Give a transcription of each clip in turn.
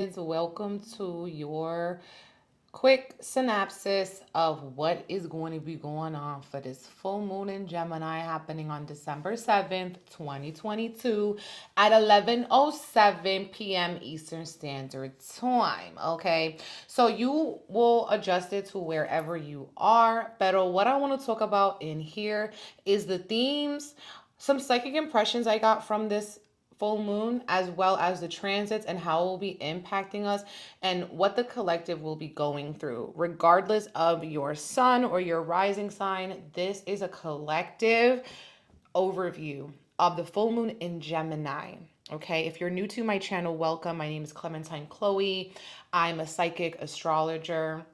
Welcome to your quick synopsis of what is going to be going on for this full moon in Gemini happening on December 7th, 2022 at 11:07 p.m. Eastern Standard Time. Okay, so you will adjust it to wherever you are. But what I want to talk about in here is the themes, some psychic impressions I got from this full moon, as well as the transits and how it will be impacting us and what the collective will be going through. Regardless of your sun or your rising sign, this is a collective overview of the full moon in Gemini. Okay, if you're new to my channel, welcome. My name is 𝐿𝐼𝐞𝐼𝐞. I'm a psychic astrologer,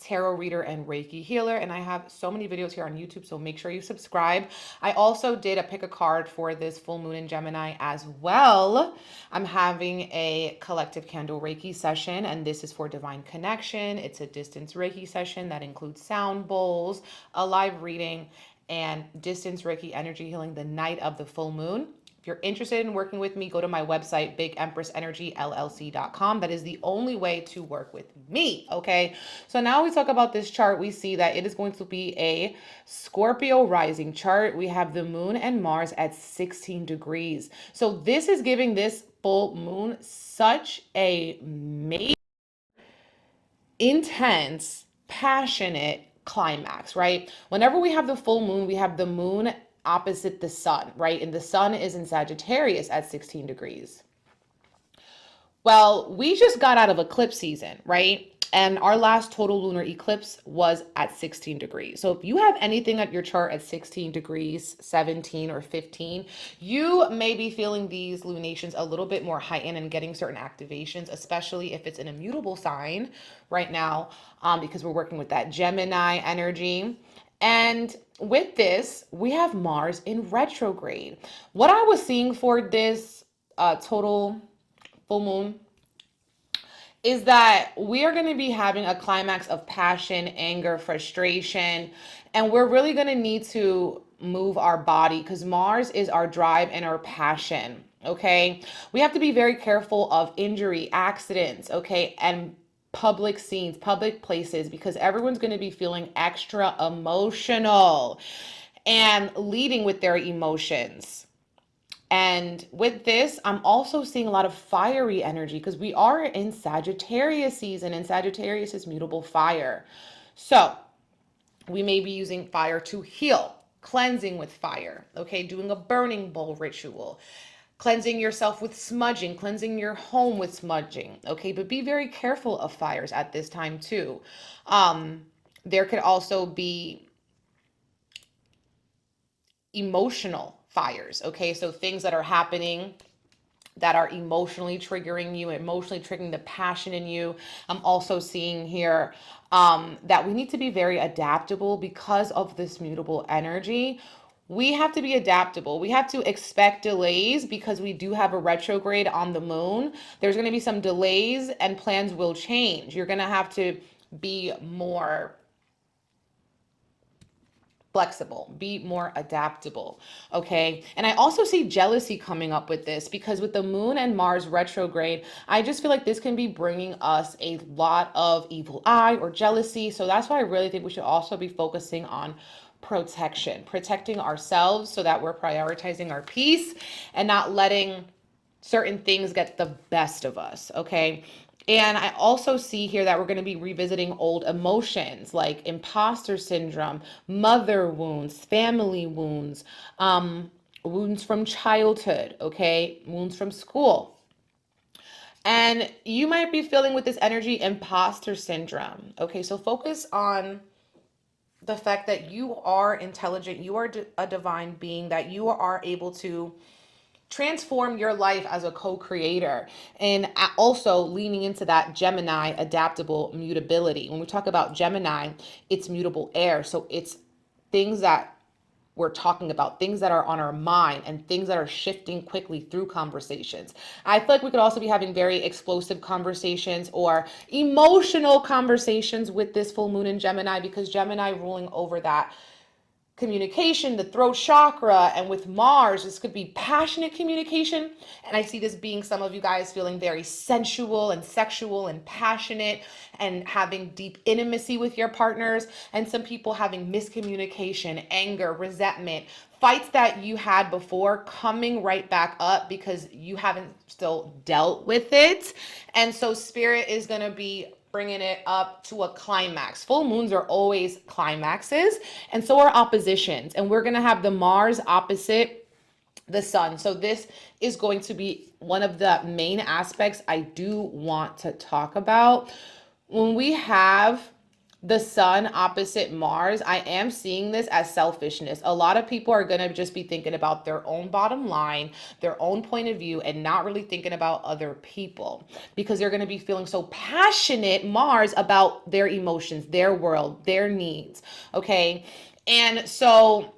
tarot reader, and Reiki healer, and I have so many videos here on YouTube, so make sure you subscribe. I also did a pick a card for this full moon in Gemini as well. I'm having a collective candle Reiki session, and this is for divine connection. It's a distance Reiki session that includes sound bowls, a live reading, and distance Reiki energy healing the night of the full moon. If you're interested in working with me, go to my website, bigEmpressEnergyLLC.com. That is the only way to work with me, okay? So now we talk about this chart. We see that it is going to be a Scorpio rising chart. We have the moon and Mars at 16 degrees. So this is giving this full moon such a major, intense, passionate climax, right? Whenever we have the full moon, we have the moon opposite the sun, right? And the sun is in Sagittarius at 16 degrees. Well, we just got out of eclipse season, right? And our last total lunar eclipse was at 16 degrees. So if you have anything at your chart at 16 degrees, 17 or 15, you may be feeling these lunations a little bit more heightened and getting certain activations, especially if it's an immutable sign right now, because we're working with that Gemini energy. And with this, we have Mars in retrograde. What I was seeing for this total full moon is that we are going to be having a climax of passion, anger, frustration, and we're really going to need to move our body because Mars is our drive and our passion. Okay, we have to be very careful of injury, accidents, okay, and public scenes, public places, because everyone's going to be feeling extra emotional and leading with their emotions. And with this, I'm also seeing a lot of fiery energy because we are in Sagittarius season, and Sagittarius is mutable fire. So we may be using fire to heal, cleansing with fire, okay, doing a burning bowl ritual, cleansing yourself with smudging, cleansing your home with smudging, okay? But be very careful of fires at this time too. There could also be emotional fires, okay? So things that are happening that are emotionally triggering you, emotionally triggering the passion in you. I'm also seeing here that we need to be very adaptable because of this mutable energy. We have to be adaptable. We have to expect delays because we do have a retrograde on the moon. There's going to be some delays and plans will change. You're going to have to be more flexible, be more adaptable, okay? And I also see jealousy coming up with this because with the moon and Mars retrograde, I just feel like this can be bringing us a lot of evil eye or jealousy. So that's why I really think we should also be focusing on protection, protecting ourselves so that we're prioritizing our peace and not letting certain things get the best of us, okay? And I also see here that we're going to be revisiting old emotions like imposter syndrome, mother wounds, family wounds, wounds from childhood, okay, wounds from school. And you might be feeling with this energy imposter syndrome, okay? So focus on the fact that you are intelligent, you are a divine being, that you are able to transform your life as a co-creator, and also leaning into that Gemini adaptable mutability. When we talk about Gemini, it's mutable air. So it's things that we're talking about, things that are on our mind and things that are shifting quickly through conversations. I feel like we could also be having very explosive conversations or emotional conversations with this full moon in Gemini because Gemini ruling over that communication, the throat chakra, and with Mars, this could be passionate communication. And I see this being some of you guys feeling very sensual and sexual and passionate and having deep intimacy with your partners. And some people having miscommunication, anger, resentment, fights that you had before coming right back up because you haven't still dealt with it. And so spirit is going to be bringing it up to a climax. Full moons are always climaxes, and so are oppositions. And we're going to have the Mars opposite the sun. So this is going to be one of the main aspects I do want to talk about. When we have the sun opposite Mars, I am seeing this as selfishness. A lot of people are going to just be thinking about their own bottom line, their own point of view, and not really thinking about other people because they're going to be feeling so passionate, Mars, about their emotions, their world, their needs. Okay. And so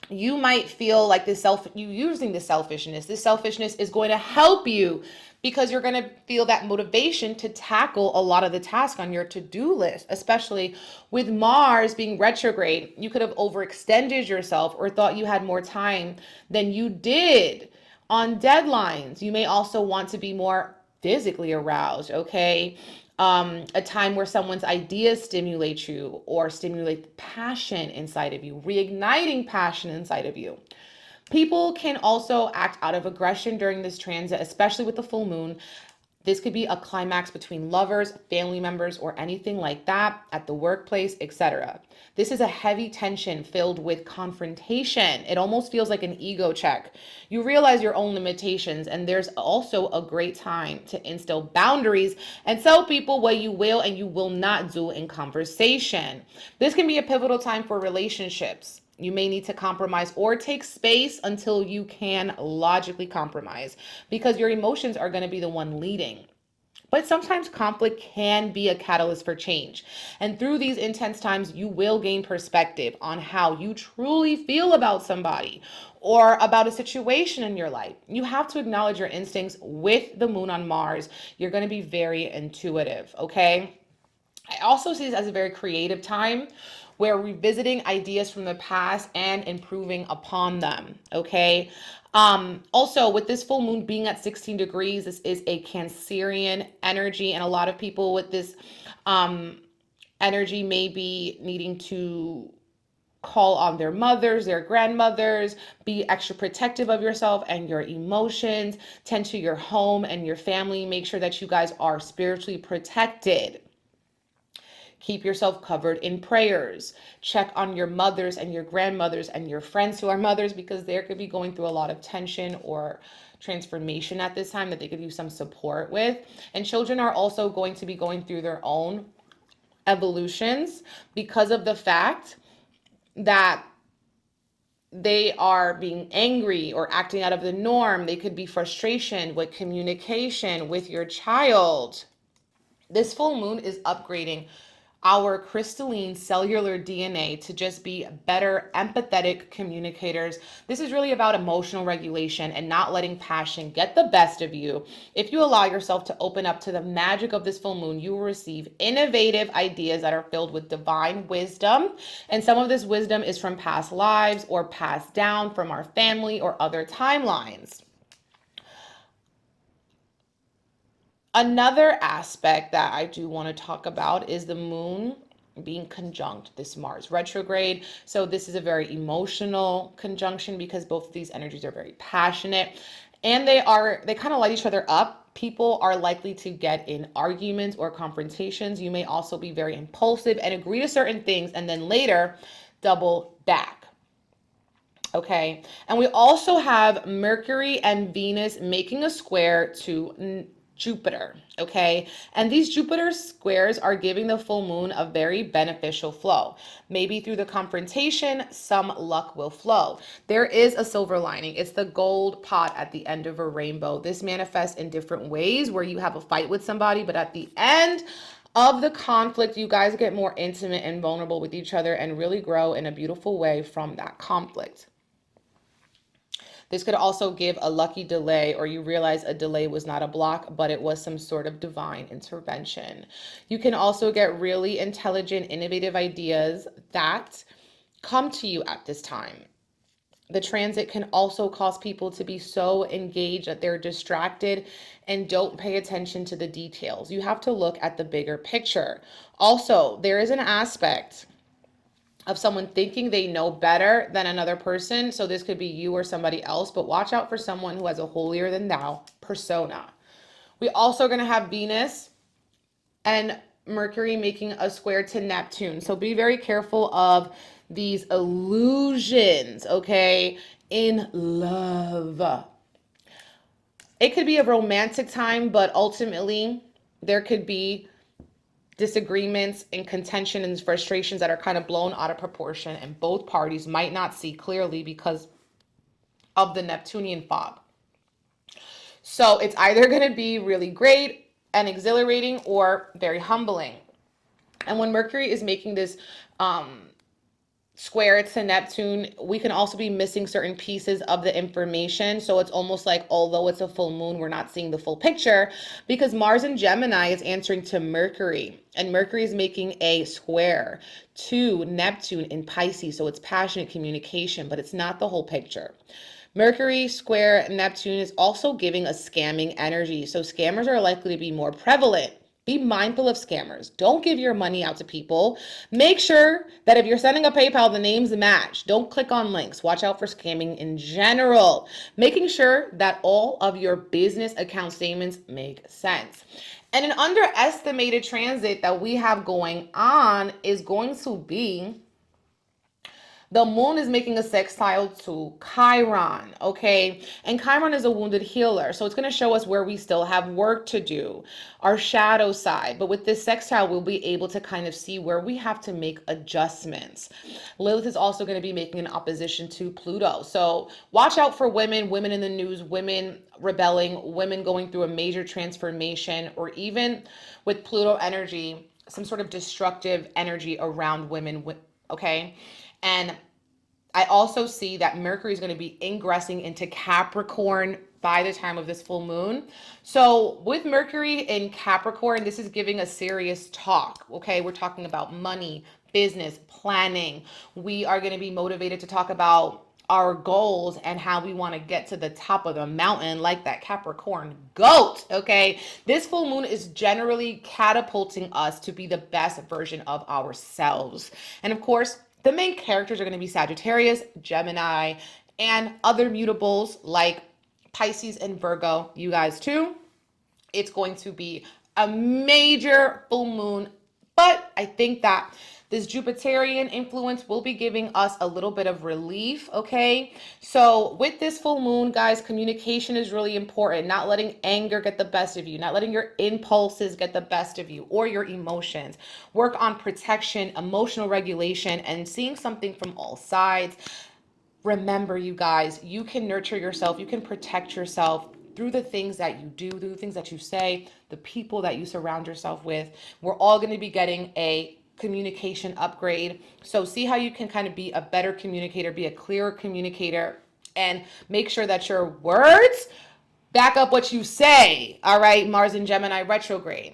you might feel like you using this selfishness is going to help you because you're going to feel that motivation to tackle a lot of the tasks on your to-do list, especially with Mars being retrograde. You could have overextended yourself or thought you had more time than you did on deadlines. You may also want to be more physically aroused, okay? A time where someone's ideas stimulate you or stimulate passion inside of you, reigniting passion inside of you. People can also act out of aggression during this transit, especially with the full moon. This could be a climax between lovers, family members, or anything like that at the workplace, etc. This is a heavy tension filled with confrontation. It almost feels like an ego check. You realize your own limitations, and there's also a great time to instill boundaries and tell people what you will and you will not do in conversation. This can be a pivotal time for relationships. You may need to compromise or take space until you can logically compromise because your emotions are going to be the one leading. But sometimes conflict can be a catalyst for change. And through these intense times, you will gain perspective on how you truly feel about somebody or about a situation in your life. You have to acknowledge your instincts with the moon on Mars. You're going to be very intuitive, okay? I also see this as a very creative time where revisiting ideas from the past and improving upon them, okay? Also, with this full moon being at 16 degrees, this is a Cancerian energy, and a lot of people with this energy may be needing to call on their mothers, their grandmothers, be extra protective of yourself and your emotions, tend to your home and your family, make sure that you guys are spiritually protected. Keep yourself covered in prayers. Check on your mothers and your grandmothers and your friends who are mothers because they could be going through a lot of tension or transformation at this time that they could use some support with. And children are also going to be going through their own evolutions because of the fact that they are being angry or acting out of the norm. They could be frustration with communication with your child. This full moon is upgrading our crystalline cellular DNA to just be better empathetic communicators. This is really about emotional regulation and not letting passion get the best of you. If you allow yourself to open up to the magic of this full moon, you will receive innovative ideas that are filled with divine wisdom. And some of this wisdom is from past lives or passed down from our family or other timelines. Another aspect that I do want to talk about is the moon being conjunct this Mars retrograde. So this is a very emotional conjunction because both of these energies are very passionate and they kind of light each other up. People are likely to get in arguments or confrontations. You may also be very impulsive and agree to certain things and then later double back. Okay. And we also have Mercury and Venus making a square to Jupiter, okay? And these Jupiter squares are giving the full moon a very beneficial flow. Maybe through the confrontation, some luck will flow. There is a silver lining. It's the gold pot at the end of a rainbow. This manifests in different ways where you have a fight with somebody, but at the end of the conflict, you guys get more intimate and vulnerable with each other and really grow in a beautiful way from that conflict. This could also give a lucky delay, or you realize a delay was not a block, but it was some sort of divine intervention. You can also get really intelligent, innovative ideas that come to you at this time. The transit can also cause people to be so engaged that they're distracted and don't pay attention to the details. You have to look at the bigger picture. Also, there is an aspect of someone thinking they know better than another person. So this could be you or somebody else, but watch out for someone who has a holier than thou persona. We also are going to have Venus and Mercury making a square to Neptune. So be very careful of these illusions, okay, in love. It could be a romantic time, but ultimately there could be disagreements and contention and frustrations that are kind of blown out of proportion, and both parties might not see clearly because of the Neptunian fog. So it's either going to be really great and exhilarating or very humbling. And when Mercury is making this square to Neptune, we can also be missing certain pieces of the information. So it's almost like, although it's a full moon, we're not seeing the full picture because Mars in Gemini is answering to Mercury, and Mercury is making a square to Neptune in Pisces. So it's passionate communication, but it's not the whole picture. Mercury square Neptune is also giving a scamming energy. So scammers are likely to be more prevalent. Be mindful of scammers. Don't give your money out to people. Make sure that if you're sending a PayPal, the names match. Don't click on links. Watch out for scamming in general. Making sure that all of your business account statements make sense. And an underestimated transit that we have going on is going to be the moon is making a sextile to Chiron, okay? And Chiron is a wounded healer. So it's going to show us where we still have work to do, our shadow side. But with this sextile, we'll be able to kind of see where we have to make adjustments. Lilith is also going to be making an opposition to Pluto. So watch out for women in the news, women rebelling, women going through a major transformation, or even with Pluto energy, some sort of destructive energy around women, okay? And I also see that Mercury is going to be ingressing into Capricorn by the time of this full moon. So with Mercury in Capricorn, this is giving a serious talk, okay? We're talking about money, business, planning. We are going to be motivated to talk about our goals and how we want to get to the top of the mountain like that Capricorn goat, okay? This full moon is generally catapulting us to be the best version of ourselves. And of course, the main characters are going to be Sagittarius, Gemini, and other mutables like Pisces and Virgo, you guys too. It's going to be a major full moon, but I think that this Jupiterian influence will be giving us a little bit of relief, okay? So with this full moon, guys, communication is really important. Not letting anger get the best of you, not letting your impulses get the best of you or your emotions. Work on protection, emotional regulation, and seeing something from all sides. Remember, you guys, you can nurture yourself, you can protect yourself through the things that you do, through the things that you say, the people that you surround yourself with. We're all going to be getting a communication upgrade. So see how you can kind of be a better communicator, be a clearer communicator, and make sure that your words back up what you say. All right, Mars in Gemini retrograde.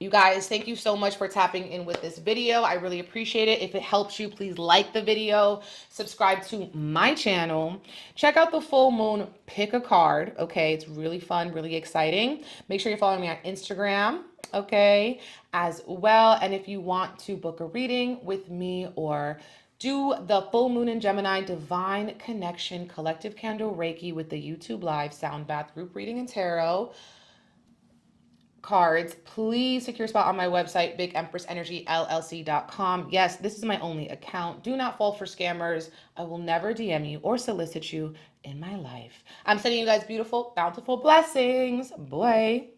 You guys, thank you so much for tapping in with this video. I really appreciate it. If it helps you, please like the video, subscribe to my channel, check out the full moon, pick a card, okay? It's really fun, really exciting. Make sure you're following me on Instagram, okay, as well. And if you want to book a reading with me or do the full moon in Gemini divine connection collective candle Reiki with the YouTube live sound bath group reading and tarot cards, please secure a spot on my website, BigEmpressEnergyLLC.com. Yes, this is my only account. Do not fall for scammers. I will never DM you or solicit you in my life. I'm sending you guys beautiful, bountiful blessings. Boy.